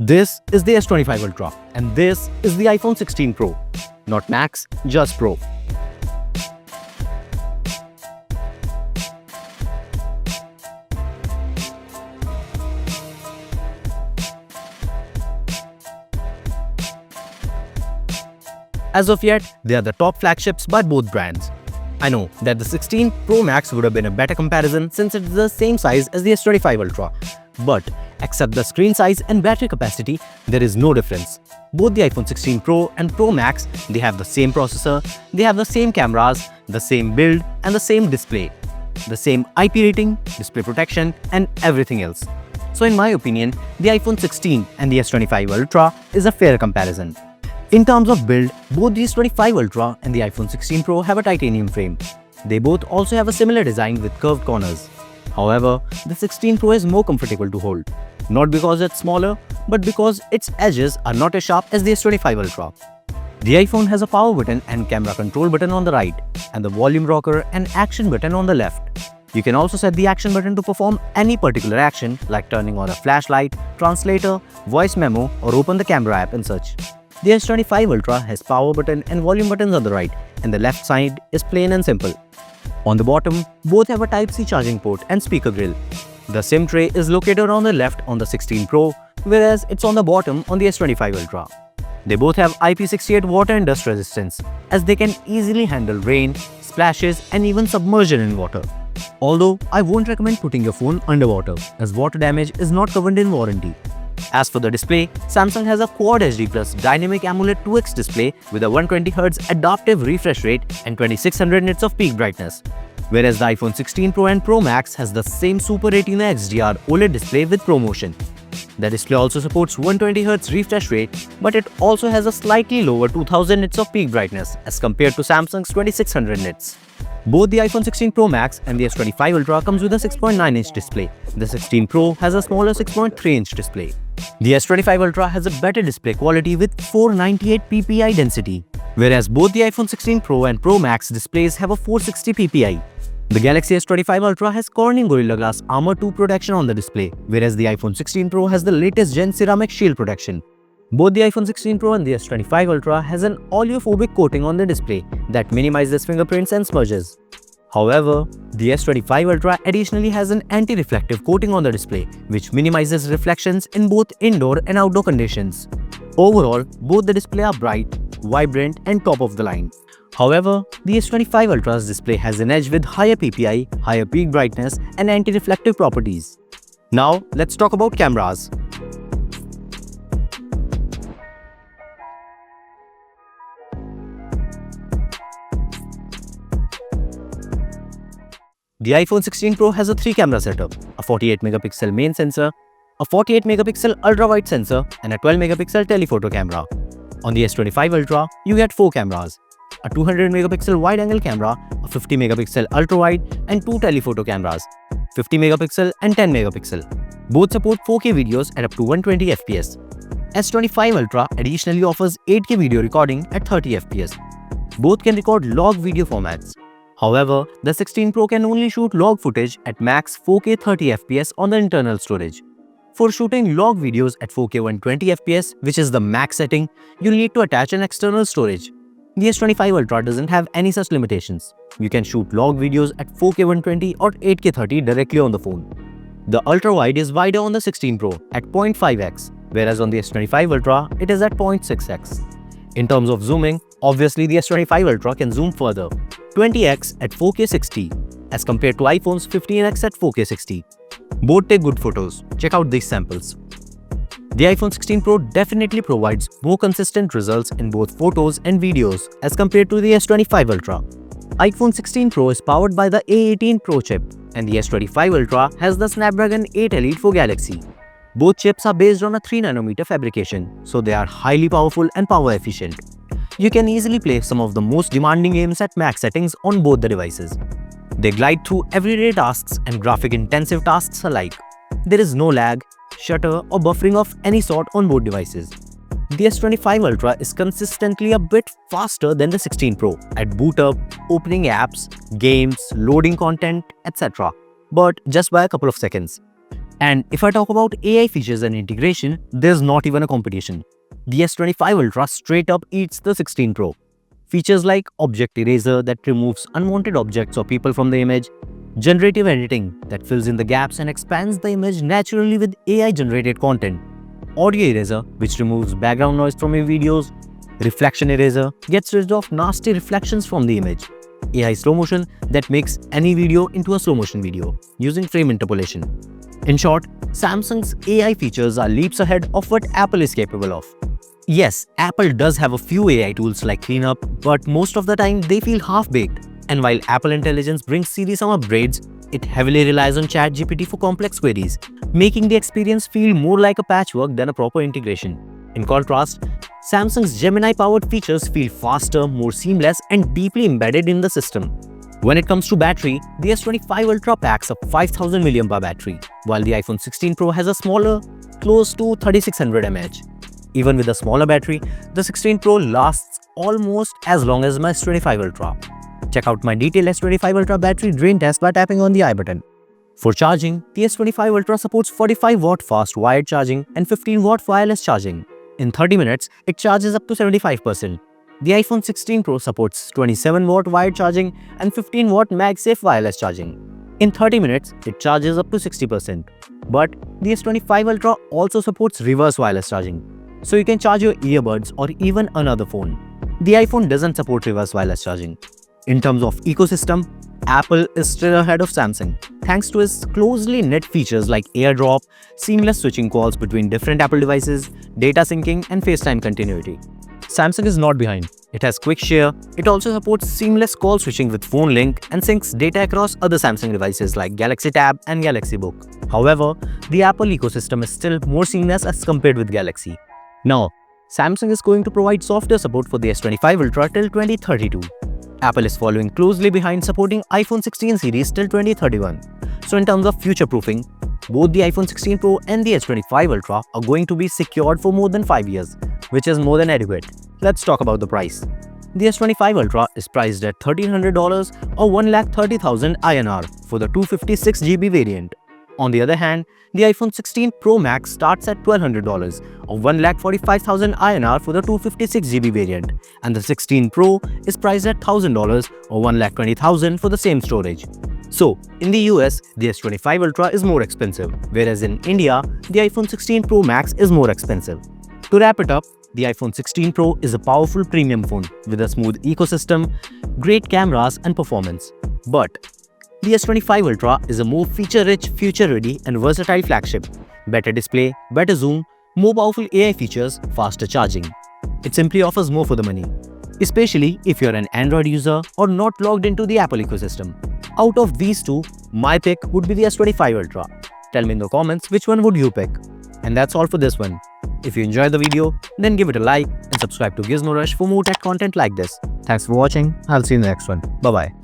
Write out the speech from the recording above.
This is the S25 Ultra and this is the iPhone 16 Pro. Not Max, just Pro. As of yet, they are the top flagships by both brands. I know that the 16 Pro Max would have been a better comparison since it is the same size as the S25 Ultra. But except the screen size and battery capacity, there is no difference. Both the iPhone 16 Pro and Pro Max, they have the same processor, they have the same cameras, the same build and the same display, the same IP rating, display protection and everything else. So in my opinion, the iPhone 16 and the S25 Ultra is a fair comparison. In terms of build, both the S25 Ultra and the iPhone 16 Pro have a titanium frame. They both also have a similar design with curved corners. However, the 16 Pro is more comfortable to hold. Not because it's smaller, but because its edges are not as sharp as the S25 Ultra. The iPhone has a power button and camera control button on the right, and the volume rocker and action button on the left. You can also set the action button to perform any particular action like turning on a flashlight, translator, voice memo, or open the camera app and such. The S25 Ultra has power button and volume buttons on the right, and the left side is plain and simple. On the bottom, both have a Type-C charging port and speaker grill. The SIM tray is located on the left on the 16 Pro, whereas it's on the bottom on the S25 Ultra. They both have IP68 water and dust resistance, as they can easily handle rain, splashes, and even submersion in water. Although, I won't recommend putting your phone underwater, as water damage is not covered in warranty. As for the display, Samsung has a Quad HD Plus Dynamic AMOLED 2X display with a 120Hz adaptive refresh rate and 2600 nits of peak brightness, whereas the iPhone 16 Pro and Pro Max has the same Super Retina XDR OLED display with ProMotion. The display also supports 120Hz refresh rate, but it also has a slightly lower 2000 nits of peak brightness as compared to Samsung's 2600 nits. Both the iPhone 16 Pro Max and the S25 Ultra comes with a 6.9-inch display. The 16 Pro has a smaller 6.3-inch display. The S25 Ultra has a better display quality with 498 ppi density, whereas both the iPhone 16 Pro and Pro Max displays have a 460 ppi. The Galaxy S25 Ultra has Corning Gorilla Glass Armor 2 protection on the display, whereas the iPhone 16 Pro has the latest Gen Ceramic Shield protection. Both the iPhone 16 Pro and the S25 Ultra has an oleophobic coating on the display that minimizes fingerprints and smudges. However, the S25 Ultra additionally has an anti-reflective coating on the display, which minimizes reflections in both indoor and outdoor conditions. Overall, both the display are bright, vibrant, and top of the line. However, the S25 Ultra's display has an edge with higher PPI, higher peak brightness, and anti-reflective properties. Now, let's talk about cameras. The iPhone 16 Pro has a 3-camera setup, a 48-megapixel main sensor, a 48-megapixel ultra-wide sensor, and a 12-megapixel telephoto camera. On the S25 Ultra, you get 4 cameras, a 200-megapixel wide-angle camera, a 50-megapixel ultra-wide, and 2 telephoto cameras, 50-megapixel and 10-megapixel. Both support 4K videos at up to 120 fps. S25 Ultra additionally offers 8K video recording at 30 fps. Both can record log video formats. However, the 16 Pro can only shoot log footage at max 4K 30 fps on the internal storage. For shooting log videos at 4K 120 fps, which is the max setting, you'll need to attach an external storage. The S25 Ultra doesn't have any such limitations. You can shoot log videos at 4K 120 or 8K 30 directly on the phone. The ultra-wide is wider on the 16 Pro at 0.5x, whereas on the S25 Ultra, it is at 0.6x. In terms of zooming, obviously the S25 Ultra can zoom further, 20x at 4K 60 as compared to iPhone's 15x at 4K 60. Both take good photos. Check out these samples. The iPhone 16 Pro definitely provides more consistent results in both photos and videos as compared to the S25 Ultra. iPhone 16 Pro is powered by the A18 Pro chip and the S25 Ultra has the Snapdragon 8 Elite for Galaxy. Both chips are based on a 3nm fabrication, so they are highly powerful and power efficient. You can easily play some of the most demanding games at max settings on both the devices. They glide through everyday tasks and graphic-intensive tasks alike. There is no lag, shutter, or buffering of any sort on both devices. The S25 Ultra is consistently a bit faster than the 16 Pro at boot up, opening apps, games, loading content, etc. But just by a couple of seconds. And if I talk about AI features and integration, there's not even a competition. The S25 Ultra straight up eats the 16 Pro. Features like Object Eraser that removes unwanted objects or people from the image, generative editing that fills in the gaps and expands the image naturally with AI-generated content, Audio Eraser which removes background noise from your videos, Reflection Eraser gets rid of nasty reflections from the image, AI Slow Motion that makes any video into a slow motion video using frame interpolation. In short, Samsung's AI features are leaps ahead of what Apple is capable of. Yes, Apple does have a few AI tools like Cleanup, but most of the time they feel half-baked. And while Apple Intelligence brings Siri some upgrades, it heavily relies on ChatGPT for complex queries, making the experience feel more like a patchwork than a proper integration. In contrast, Samsung's Gemini-powered features feel faster, more seamless, and deeply embedded in the system. When it comes to battery, the S25 Ultra packs a 5000 mAh battery, while the iPhone 16 Pro has a smaller, close to 3600 mAh. Even with a smaller battery, the 16 Pro lasts almost as long as my S25 Ultra. Check out my detailed S25 Ultra battery drain test by tapping on the I button. For charging, the S25 Ultra supports 45-watt fast wired charging and 15-watt wireless charging. In 30 minutes, it charges up to 75%. The iPhone 16 Pro supports 27-watt wired charging and 15-watt MagSafe wireless charging. In 30 minutes, it charges up to 60%. But the S25 Ultra also supports reverse wireless charging, so you can charge your earbuds or even another phone. The iPhone doesn't support reverse wireless charging. In terms of ecosystem, Apple is still ahead of Samsung, thanks to its closely knit features like AirDrop, seamless switching calls between different Apple devices, data syncing, and FaceTime continuity. Samsung is not behind. It has Quick Share. It also supports seamless call switching with Phone Link and syncs data across other Samsung devices like Galaxy Tab and Galaxy Book. However, the Apple ecosystem is still more seamless as compared with Galaxy. Now, Samsung is going to provide software support for the S25 Ultra till 2032. Apple is following closely behind supporting iPhone 16 series till 2031. So in terms of future-proofing, both the iPhone 16 Pro and the S25 Ultra are going to be secured for more than 5 years, which is more than adequate. Let's talk about the price. The S25 Ultra is priced at $1,300 or 1,30,000 INR for the 256GB variant. On the other hand, the iPhone 16 Pro Max starts at $1,200 or 1,45,000 INR for the 256GB variant, and the 16 Pro is priced at $1,000 or 1,20,000 for the same storage. So, in the US, the S25 Ultra is more expensive, whereas in India, the iPhone 16 Pro Max is more expensive. To wrap it up, the iPhone 16 Pro is a powerful premium phone with a smooth ecosystem, great cameras and performance. But the S25 Ultra is a more feature-rich, future-ready and versatile flagship. Better display, better zoom, more powerful AI features, faster charging. It simply offers more for the money, especially if you're an Android user or not logged into the Apple ecosystem. Out of these two, my pick would be the S25 Ultra. Tell me in the comments which one would you pick. And that's all for this one. If you enjoyed the video, then give it a like and subscribe to Gizmo Rush for more tech content like this. Thanks for watching. I'll see you in the next one. Bye-bye.